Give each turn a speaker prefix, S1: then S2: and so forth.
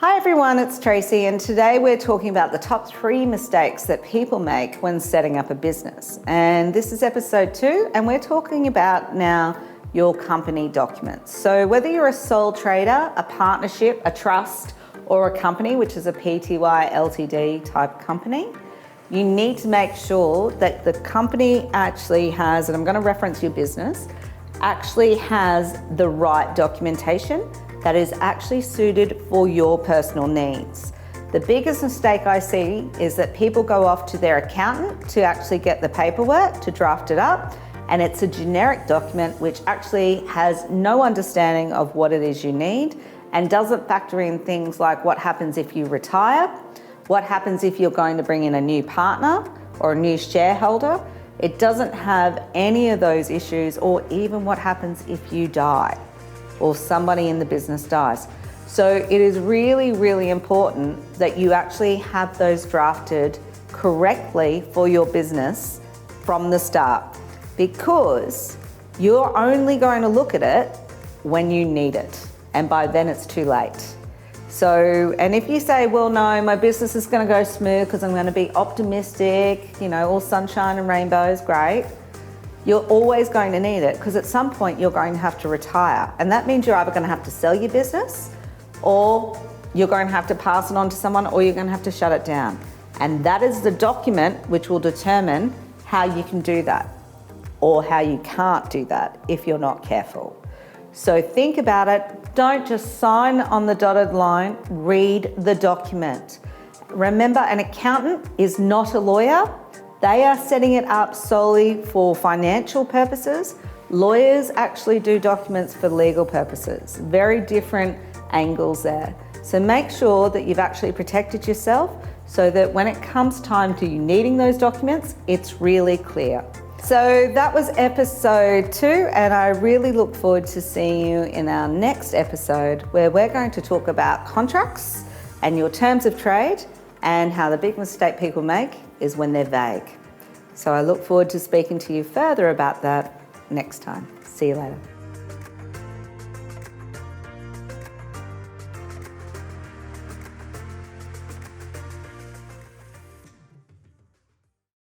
S1: Hi everyone, it's Tracey, and today we're talking about the top 3 mistakes that people make when setting up a business. And this is episode 2, and we're talking about now your company documents. So whether you're a sole trader, a partnership, a trust, or a company, which is a PTY LTD type company, you need to make sure that the company actually has, and I'm going to reference your business, actually has the right documentation that is actually suited for your personal needs. The biggest mistake I see is that people go off to their accountant to actually get the paperwork, to draft it up, and it's a generic document which actually has no understanding of what it is you need and doesn't factor in things like what happens if you retire, what happens if you're going to bring in a new partner or a new shareholder. It doesn't have any of those issues, or even what happens if you die or somebody in the business dies. So it is really, really important that you actually have those drafted correctly for your business from the start, because you're only going to look at it when you need it, and by then it's too late. So, and if you say, well, no, my business is going to go smooth because I'm going to be optimistic, all sunshine and rainbows, great. You're always going to need it, because at some point you're going to have to retire. And that means you're either going to have to sell your business, or you're going to have to pass it on to someone, or you're going to have to shut it down. And that is the document which will determine how you can do that, or how you can't do that if you're not careful. So think about it. Don't just sign on the dotted line, read the document. Remember, an accountant is not a lawyer. They are setting it up solely for financial purposes. Lawyers actually do documents for legal purposes. Very different angles there. So make sure that you've actually protected yourself so that when it comes time to you needing those documents, it's really clear. So that was episode 2, and I really look forward to seeing you in our next episode, where we're going to talk about contracts and your terms of trade, and how the big mistake people make is when they're vague. So I look forward to speaking to you further about that next time. See you later.